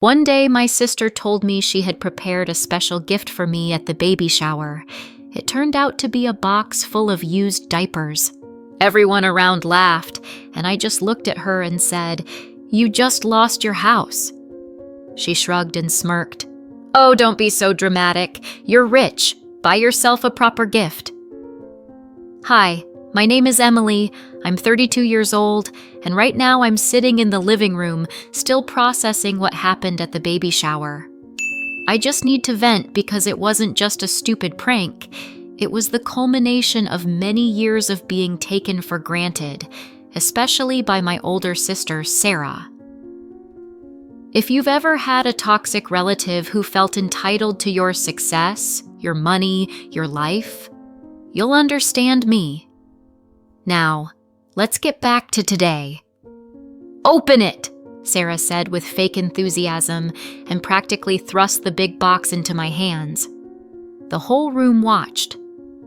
One day, my sister told me she had prepared a special gift for me at the baby shower. It turned out to be a box full of used diapers. Everyone around laughed, and I just looked at her and said, "You just lost your house." She shrugged and smirked. "Oh, don't be so dramatic. You're rich. Buy yourself a proper gift." Hi, my name is Emily. I'm 32 years old, and right now I'm sitting in the living room, still processing what happened at the baby shower. I just need to vent because it wasn't just a stupid prank. It was the culmination of many years of being taken for granted, especially by my older sister, Sarah. If you've ever had a toxic relative who felt entitled to your success, your money, your life, you'll understand me. Now, let's get back to today. "Open it," Sarah said with fake enthusiasm and practically thrust the big box into my hands. The whole room watched.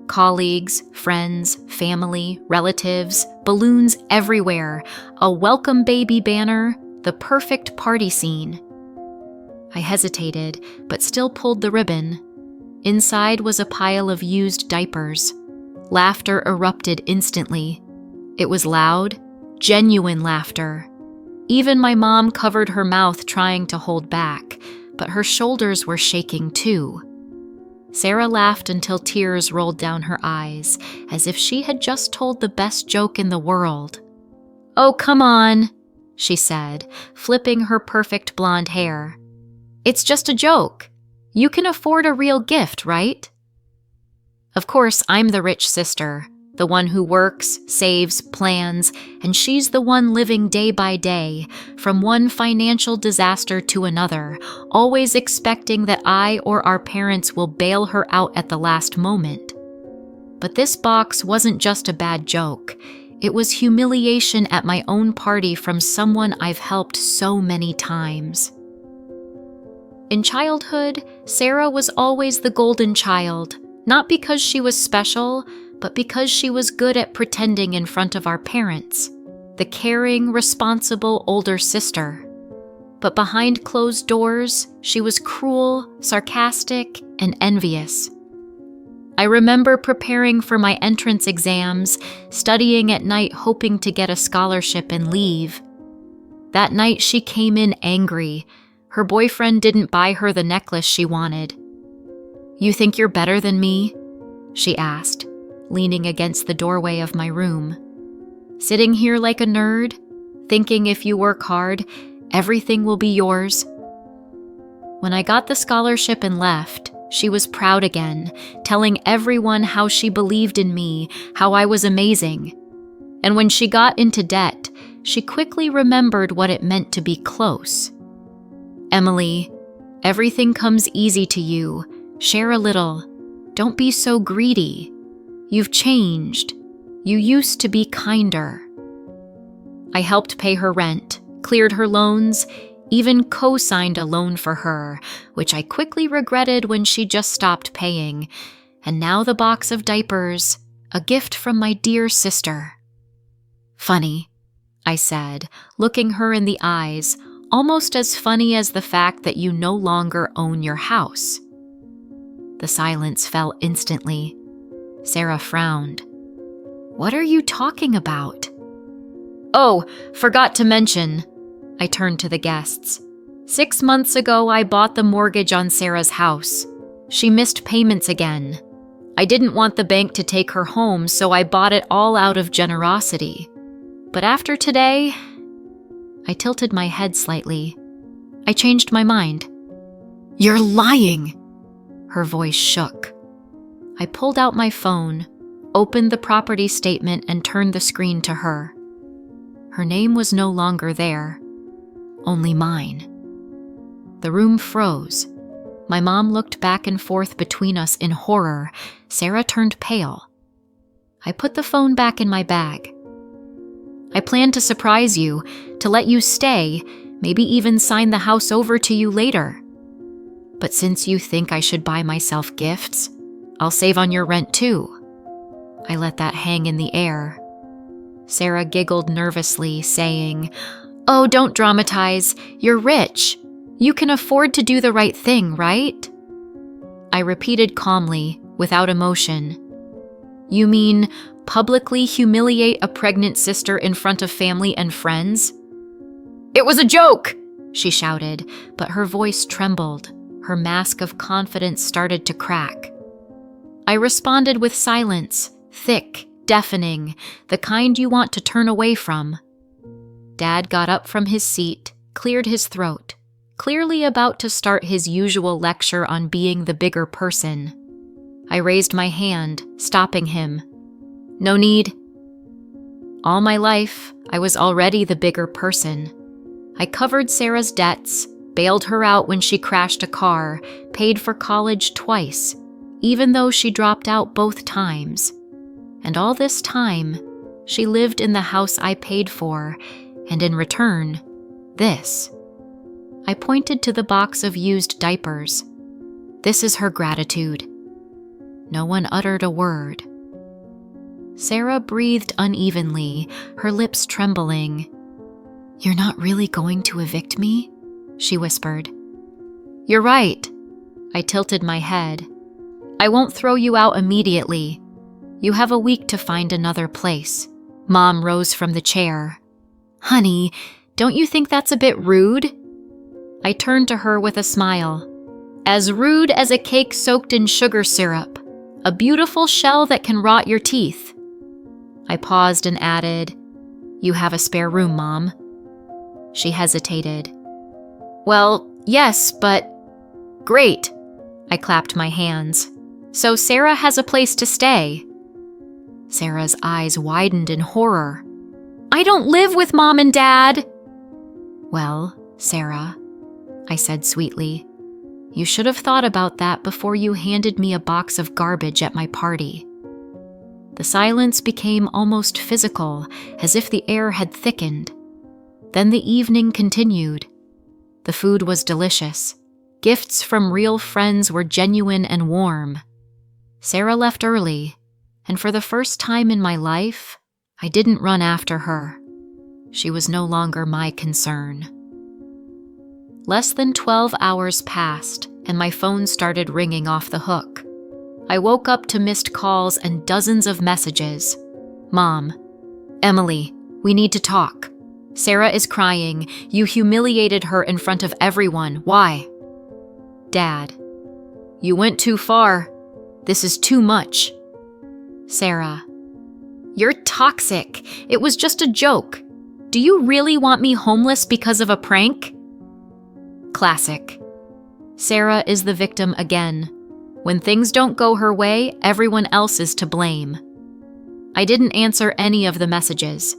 Colleagues, friends, family, relatives, balloons everywhere, a welcome baby banner, the perfect party scene. I hesitated, but still pulled the ribbon. Inside was a pile of used diapers. Laughter erupted instantly. It was loud, genuine laughter. Even my mom covered her mouth trying to hold back, but her shoulders were shaking too. Sarah laughed until tears rolled down her eyes, as if she had just told the best joke in the world. "Oh, come on," she said, flipping her perfect blonde hair. "It's just a joke. You can afford a real gift, right?" Of course, I'm the rich sister, the one who works, saves, plans, and she's the one living day by day, from one financial disaster to another, always expecting that I or our parents will bail her out at the last moment. But this box wasn't just a bad joke. It was humiliation at my own party from someone I've helped so many times. In childhood, Sarah was always the golden child, not because she was special, but because she was good at pretending in front of our parents, the caring, responsible older sister. But behind closed doors, she was cruel, sarcastic, and envious. I remember preparing for my entrance exams, studying at night hoping to get a scholarship and leave. That night she came in angry. Her boyfriend didn't buy her the necklace she wanted. "You think you're better than me?" she asked, leaning against the doorway of my room. "Sitting here like a nerd, thinking if you work hard, everything will be yours?" When I got the scholarship and left, she was proud again, telling everyone how she believed in me, how I was amazing. And when she got into debt, she quickly remembered what it meant to be close. "Emily, everything comes easy to you. Share a little. Don't be so greedy. You've changed. You used to be kinder." I helped pay her rent, cleared her loans, even co-signed a loan for her, which I quickly regretted when she just stopped paying. And now the box of diapers, a gift from my dear sister. "Funny," I said, looking her in the eyes, almost as funny as the fact that you no longer own your house. The silence fell instantly. Sarah frowned. "What are you talking about?" "Oh, forgot to mention." I turned to the guests. 6 months ago, I bought the mortgage on Sarah's house. She missed payments again. I didn't want the bank to take her home, so I bought it all out of generosity. But after today, I tilted my head slightly. I changed my mind. "You're lying!" Her voice shook. I pulled out my phone, opened the property statement, and turned the screen to her. Her name was no longer there, only mine. The room froze. My mom looked back and forth between us in horror. Sarah turned pale. I put the phone back in my bag. "I planned to surprise you, to let you stay, maybe even sign the house over to you later. But since you think I should buy myself gifts, I'll save on your rent too." I let that hang in the air. Sarah giggled nervously, saying, "Oh, don't dramatize. You're rich. You can afford to do the right thing, right? I repeated calmly, without emotion. You mean publicly humiliate a pregnant sister in front of family and friends? It was a joke, she shouted, but her voice trembled. Her mask of confidence started to crack. I responded with silence, thick, deafening, the kind you want to turn away from. Dad got up from his seat, cleared his throat, clearly about to start his usual lecture on being the bigger person. I raised my hand, stopping him. No need. All my life, I was already the bigger person. I covered Sarah's debts, bailed her out when she crashed a car, paid for college twice, even though she dropped out both times. And all this time, she lived in the house I paid for, and in return, this. I pointed to the box of used diapers. This is her gratitude. No one uttered a word. Sarah breathed unevenly, her lips trembling. You're not really going to evict me? She whispered. You're right. I tilted my head. I won't throw you out immediately. You have a week to find another place. Mom rose from the chair. Honey, don't you think that's a bit rude? I turned to her with a smile. As rude as a cake soaked in sugar syrup. A beautiful shell that can rot your teeth. I paused and added, You have a spare room, Mom. She hesitated. Well, yes, but... Great. I clapped my hands. So Sarah has a place to stay. Sarah's eyes widened in horror. I don't live with Mom and Dad. Well, Sarah, I said sweetly, you should have thought about that before you handed me a box of garbage at my party. The silence became almost physical, as if the air had thickened. Then the evening continued. The food was delicious. Gifts from real friends were genuine and warm. Sarah left early, and for the first time in my life, I didn't run after her. She was no longer my concern. Less than 12 hours passed, and my phone started ringing off the hook. I woke up to missed calls and dozens of messages. Mom, Emily, we need to talk. Sarah is crying. You humiliated her in front of everyone. Why? Dad, you went too far. This is too much. Sarah, you're toxic. It was just a joke. Do you really want me homeless because of a prank? Classic. Sarah is the victim again. When things don't go her way, everyone else is to blame. I didn't answer any of the messages.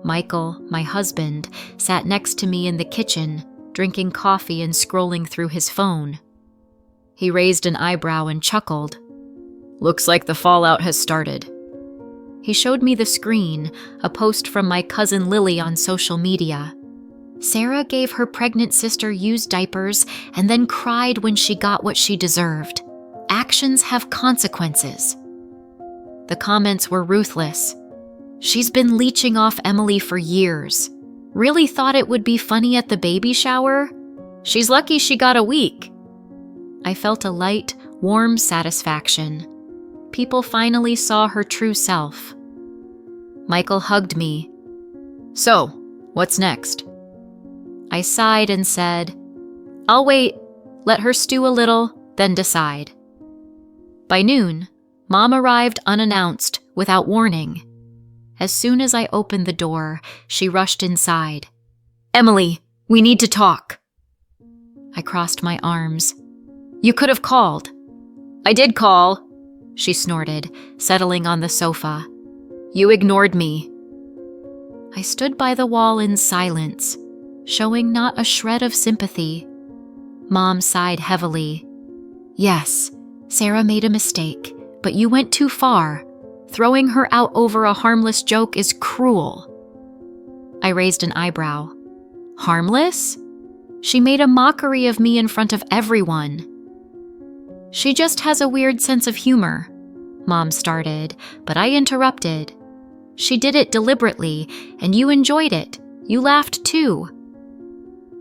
Michael, my husband, sat next to me in the kitchen, drinking coffee and scrolling through his phone. He raised an eyebrow and chuckled. Looks like the fallout has started. He showed me the screen, a post from my cousin Lily on social media. Sarah gave her pregnant sister used diapers and then cried when she got what she deserved. Actions have consequences. The comments were ruthless. She's been leeching off Emily for years. Really thought it would be funny at the baby shower? She's lucky she got a week. I felt a light, warm satisfaction. People finally saw her true self. Michael hugged me. So, what's next? I sighed and said, I'll wait, let her stew a little, then decide. By noon, Mom arrived unannounced, without warning. As soon as I opened the door, she rushed inside. Emily, we need to talk. I crossed my arms. You could have called. I did call, she snorted, settling on the sofa. You ignored me. I stood by the wall in silence, showing not a shred of sympathy. Mom sighed heavily. Yes, Sarah made a mistake, but you went too far. Throwing her out over a harmless joke is cruel. I raised an eyebrow. Harmless? She made a mockery of me in front of everyone. She just has a weird sense of humor, Mom started, but I interrupted. She did it deliberately, and you enjoyed it. You laughed too.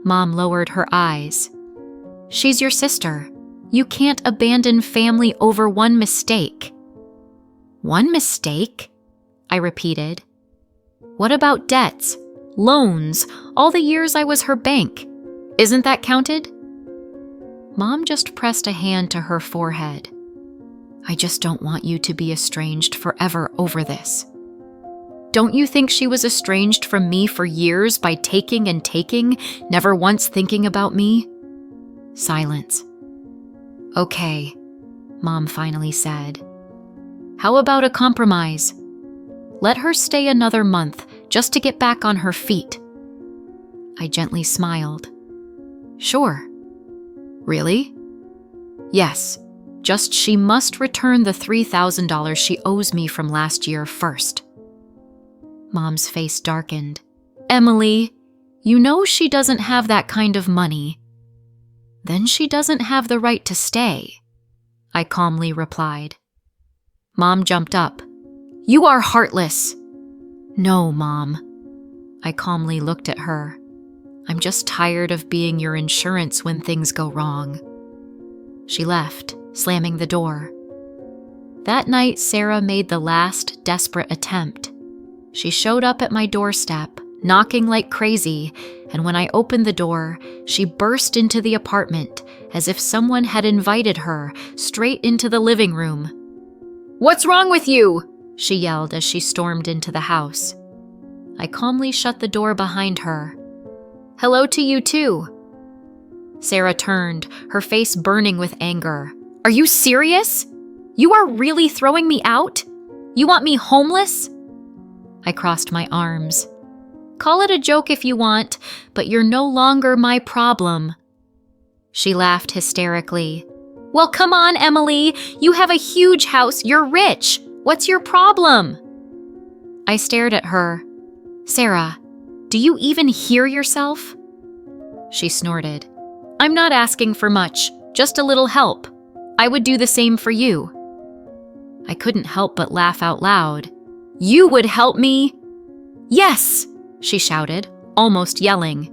Mom lowered her eyes. She's your sister. You can't abandon family over one mistake." "One mistake?" I repeated. "What about debts, loans, all the years I was her bank? Isn't that counted?" Mom just pressed a hand to her forehead. "I just don't want you to be estranged forever over this." "Don't you think she was estranged from me for years by taking and taking, never once thinking about me?" Silence. "Okay," Mom finally said. "How about a compromise? Let her stay another month just to get back on her feet." I gently smiled. "Sure." "Really?" "Yes, just she must return the $3,000 she owes me from last year first." Mom's face darkened. "Emily, you know she doesn't have that kind of money." "Then she doesn't have the right to stay," I calmly replied. Mom jumped up. "You are heartless." "No, Mom." I calmly looked at her. "I'm just tired of being your insurance when things go wrong." She left, slamming the door. That night, Sarah made the last desperate attempt. She showed up at my doorstep, knocking like crazy, and when I opened the door, she burst into the apartment as if someone had invited her straight into the living room. "What's wrong with you?" she yelled as she stormed into the house. I calmly shut the door behind her. "Hello to you too." Sarah turned, her face burning with anger. "Are you serious? You are really throwing me out? You want me homeless?" I crossed my arms. "Call it a joke if you want, but you're no longer my problem." She laughed hysterically. "Well, come on, Emily. You have a huge house. You're rich. What's your problem?" I stared at her. "Sarah, do you even hear yourself?" She snorted. "I'm not asking for much, just a little help. I would do the same for you." I couldn't help but laugh out loud. "You would help me?" "Yes!" she shouted, almost yelling.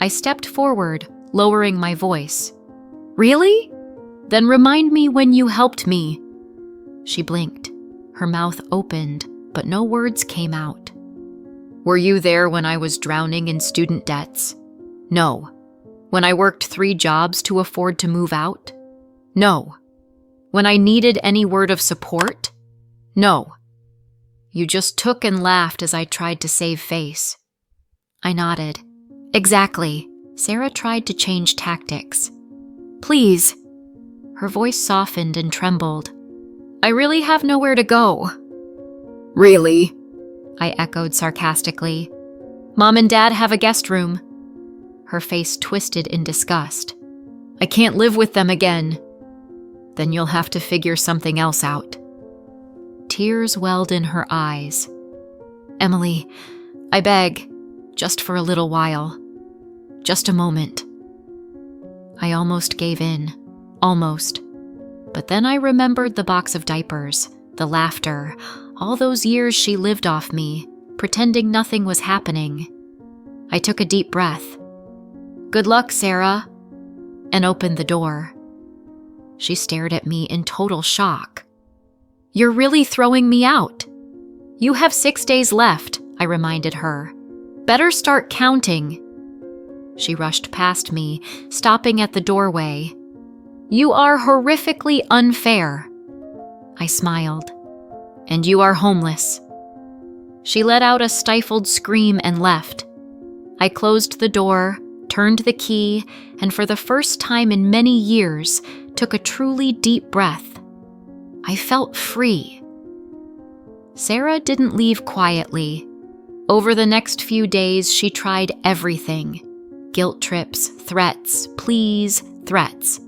I stepped forward, lowering my voice. "Really? Then remind me when you helped me." She blinked. Her mouth opened, but no words came out. "Were you there when I was drowning in student debts? No. When I worked 3 jobs to afford to move out? No. When I needed any word of support? No. You just took and laughed as I tried to save face." I nodded. "Exactly." Sarah tried to change tactics. "Please." Her voice softened and trembled. "I really have nowhere to go." "Really?" I echoed sarcastically. "Mom and Dad have a guest room." Her face twisted in disgust. "I can't live with them again." "Then you'll have to figure something else out." Tears welled in her eyes. "Emily, I beg, just for a little while. Just a moment." I almost gave in. Almost. But then I remembered the box of diapers, the laughter, all those years she lived off me, pretending nothing was happening. I took a deep breath. "Good luck, Sarah," and opened the door. She stared at me in total shock. "You're really throwing me out." "You have 6 days left," I reminded her. "Better start counting." She rushed past me, stopping at the doorway. "You are horrifically unfair." I smiled. "And you are homeless." She let out a stifled scream and left. I closed the door, turned the key, and for the first time in many years, took a truly deep breath. I felt free. Sarah didn't leave quietly. Over the next few days, she tried everything. Guilt trips, threats, pleas, threats.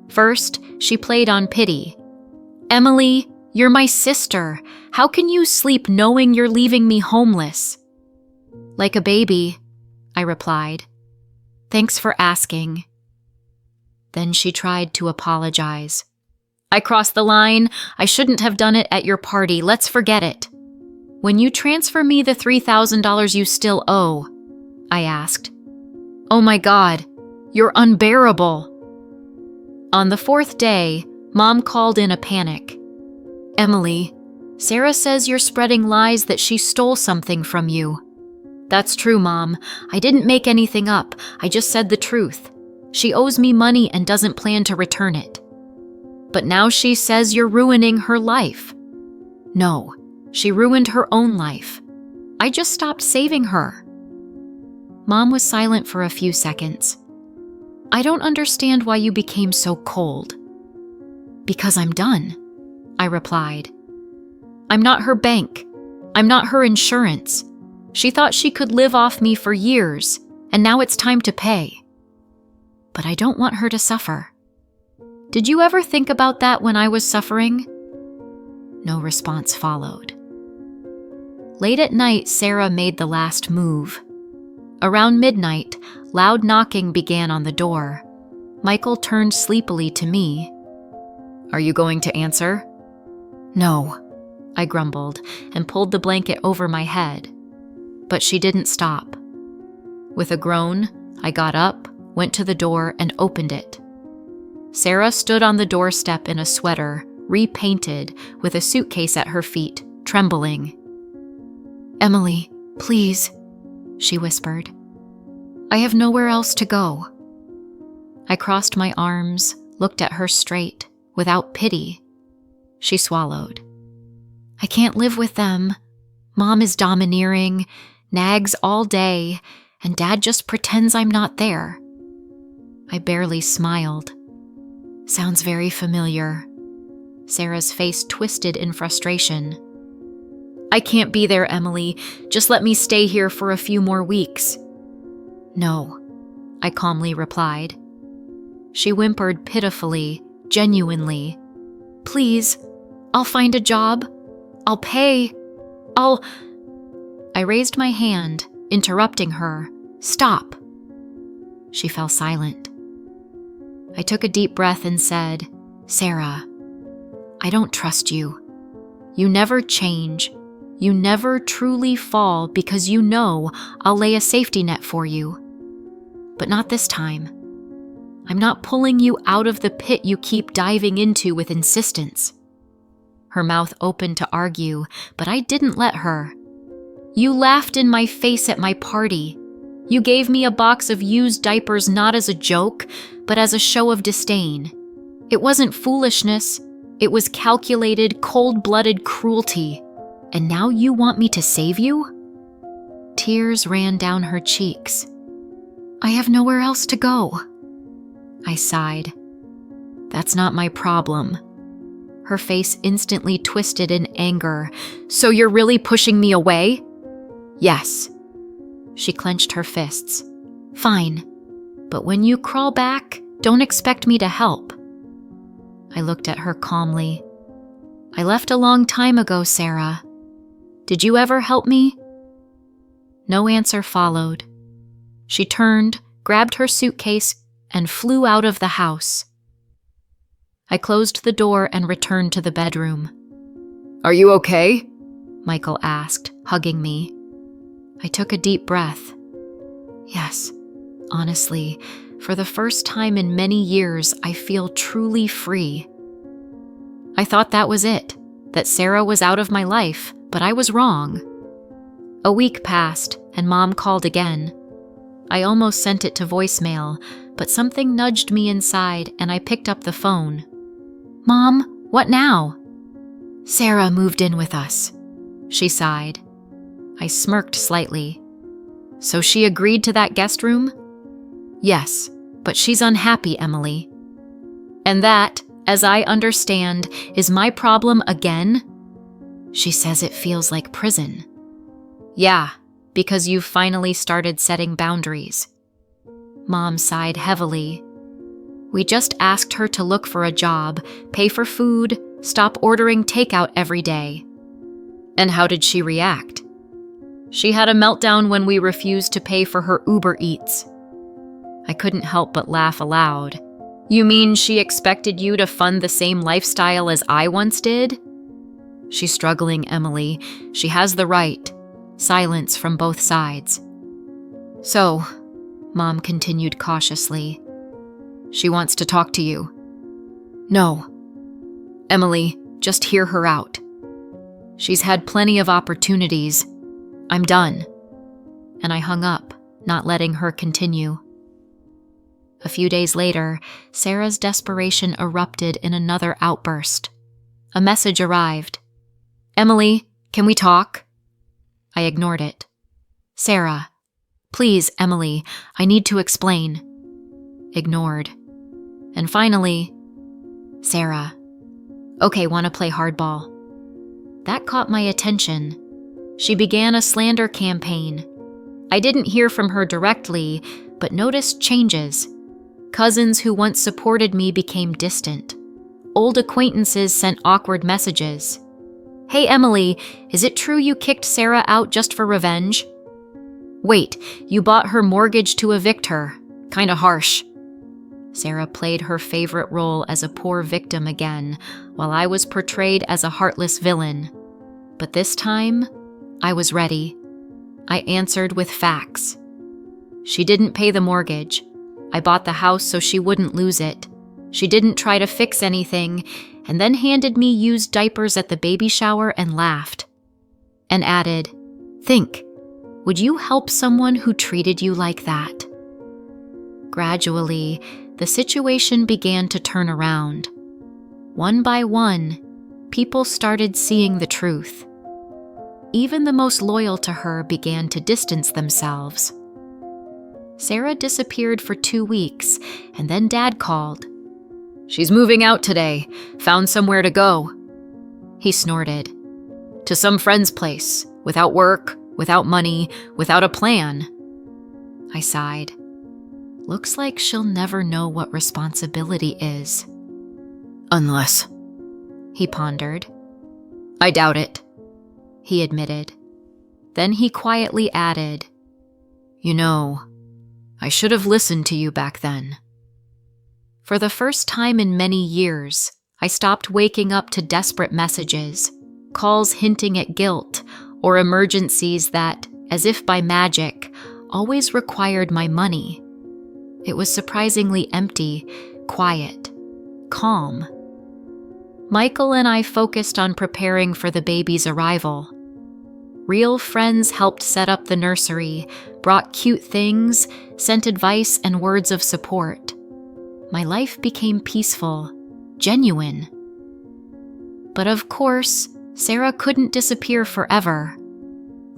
First, she played on pity. "Emily, you're my sister. How can you sleep knowing you're leaving me homeless?" "Like a baby," I replied. "Thanks for asking." Then she tried to apologize. "I crossed the line. I shouldn't have done it at your party. Let's forget it." "When you transfer me the $3,000 you still owe?" I asked. "Oh my God, you're unbearable." On the fourth day, Mom called in a panic. "Emily, Sarah says you're spreading lies that she stole something from you." "That's true, Mom. I didn't make anything up. I just said the truth. She owes me money and doesn't plan to return it." "But now she says you're ruining her life." "No, she ruined her own life. I just stopped saving her." Mom was silent for a few seconds. "I don't understand why you became so cold." "Because I'm done," I replied. "I'm not her bank. I'm not her insurance. She thought she could live off me for years, and now it's time to pay. But I don't want her to suffer. Did you ever think about that when I was suffering?" No response followed. Late at night, Sarah made the last move. Around midnight, loud knocking began on the door. Michael turned sleepily to me. "Are you going to answer?" "No," I grumbled and pulled the blanket over my head. But she didn't stop. With a groan, I got up, went to the door, and opened it. Sarah stood on the doorstep in a sweater, repainted, with a suitcase at her feet, trembling. "Emily, please," she whispered. "I have nowhere else to go." I crossed my arms, looked at her straight, without pity. She swallowed. "I can't live with them. Mom is domineering, nags all day, and Dad just pretends I'm not there." I barely smiled. "Sounds very familiar." Sarah's face twisted in frustration. "I can't be there, Emily. Just let me stay here for a few more weeks." "No," I calmly replied. She whimpered pitifully, genuinely. "Please, I'll find a job. I'll pay. I raised my hand, interrupting her. "Stop." She fell silent. I took a deep breath and said, "Sarah, I don't trust you. You never change. You never truly fall because you know I'll lay a safety net for you. But not this time. I'm not pulling you out of the pit you keep diving into with insistence." Her mouth opened to argue, but I didn't let her. "You laughed in my face at my party. You gave me a box of used diapers not as a joke, but as a show of disdain. It wasn't foolishness. It was calculated, cold-blooded cruelty. And now you want me to save you?" Tears ran down her cheeks. "I have nowhere else to go." I sighed. "That's not my problem." Her face instantly twisted in anger. "So you're really pushing me away?" "Yes." She clenched her fists. "Fine. But when you crawl back, don't expect me to help." I looked at her calmly. "I left a long time ago, Sarah. Did you ever help me?" No answer followed. She turned, grabbed her suitcase, and flew out of the house. I closed the door and returned to the bedroom. "Are you okay?" Michael asked, hugging me. I took a deep breath. Yes, honestly, for the first time in many years, I feel truly free. I thought that was it, that Sarah was out of my life, but I was wrong. A week passed, and Mom called again. I almost sent it to voicemail, but something nudged me inside, and I picked up the phone. "Mom, what now?" "Sarah moved in with us," she sighed. I smirked slightly. "So she agreed to that guest room?" "Yes, but she's unhappy, Emily." "And that, as I understand, is my problem again?" "She says it feels like prison." "Yeah, because you've finally started setting boundaries." Mom sighed heavily. "We just asked her to look for a job, pay for food, stop ordering takeout every day." "And how did she react?" "She had a meltdown when we refused to pay for her Uber Eats." I couldn't help but laugh aloud. "You mean she expected you to fund the same lifestyle as I once did?" "She's struggling, Emily. She has the right." Silence from both sides. "So," Mom continued cautiously, "she wants to talk to you. No. Emily, just hear her out. She's had plenty of opportunities. I'm done. And I hung up, not letting her continue. A few days later, Sarah's desperation erupted in another outburst. A message arrived. Emily, can we talk? I ignored it. Sarah, please, Emily, I need to explain. Ignored. And finally, Sarah. Okay, want to play hardball? That caught my attention. She began a slander campaign. I didn't hear from her directly, but noticed changes. Cousins who once supported me became distant. Old acquaintances sent awkward messages. Hey Emily, is it true you kicked Sarah out just for revenge? Wait, you bought her mortgage to evict her. Kinda harsh. Sarah played her favorite role as a poor victim again, while I was portrayed as a heartless villain. But this time, I was ready. I answered with facts. She didn't pay the mortgage. I bought the house so she wouldn't lose it. She didn't try to fix anything, and then handed me used diapers at the baby shower and laughed. And added, think, would you help someone who treated you like that? Gradually, the situation began to turn around. One by one, people started seeing the truth. Even the most loyal to her began to distance themselves. Sarah disappeared for 2 weeks, and then Dad called. She's moving out today. Found somewhere to go. He snorted. To some friend's place, without work, without money, without a plan. I sighed. Looks like she'll never know what responsibility is. Unless, he pondered. I doubt it, he admitted. Then he quietly added, You know, I should have listened to you back then. For the first time in many years, I stopped waking up to desperate messages, calls hinting at guilt, or emergencies that, as if by magic, always required my money. It was surprisingly empty, quiet, calm. Michael and I focused on preparing for the baby's arrival. Real friends helped set up the nursery, brought cute things, sent advice and words of support. My life became peaceful, genuine. But of course, Sarah couldn't disappear forever.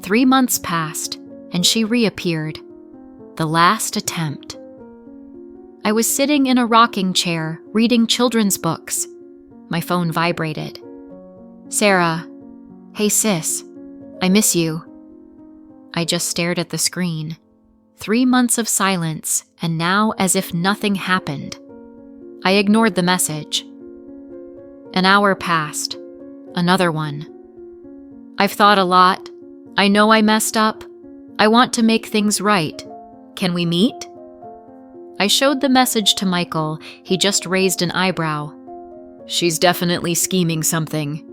3 months passed, and she reappeared. The last attempt. I was sitting in a rocking chair, reading children's books. My phone vibrated. Sarah, hey sis, I miss you. I just stared at the screen. 3 months of silence, and now as if nothing happened. I ignored the message. An hour passed. Another one. I've thought a lot. I know I messed up. I want to make things right. Can we meet? I showed the message to Michael. He just raised an eyebrow. She's definitely scheming something.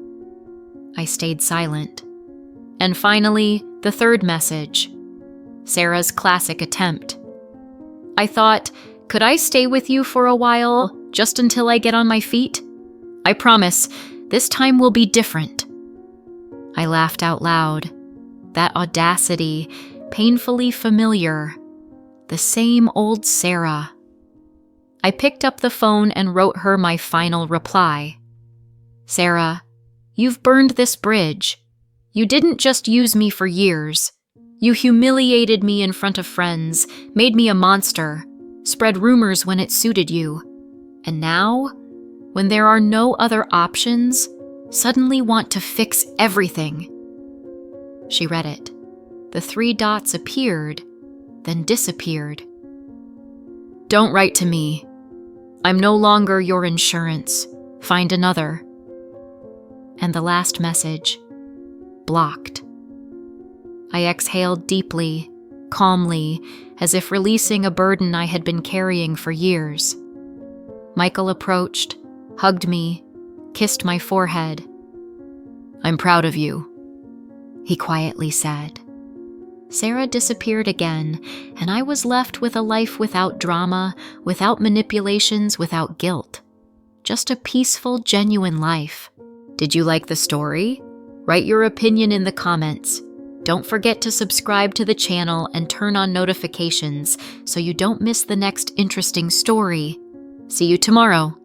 I stayed silent. And finally, the third message. Sarah's classic attempt. I thought, could I stay with you for a while, just until I get on my feet? I promise, this time will be different. I laughed out loud. That audacity, painfully familiar. The same old Sarah. I picked up the phone and wrote her my final reply. Sarah, you've burned this bridge. You didn't just use me for years. You humiliated me in front of friends, made me a monster, spread rumors when it suited you. And now, when there are no other options, suddenly want to fix everything. She read it. The 3 dots appeared, then disappeared. Don't write to me. I'm no longer your insurance. Find another. And the last message. Blocked. I exhaled deeply, calmly, as if releasing a burden I had been carrying for years. Michael approached, hugged me, kissed my forehead. I'm proud of you, he quietly said. Sarah disappeared again, and I was left with a life without drama, without manipulations, without guilt. Just a peaceful, genuine life. Did you like the story? Write your opinion in the comments. Don't forget to subscribe to the channel and turn on notifications so you don't miss the next interesting story. See you tomorrow.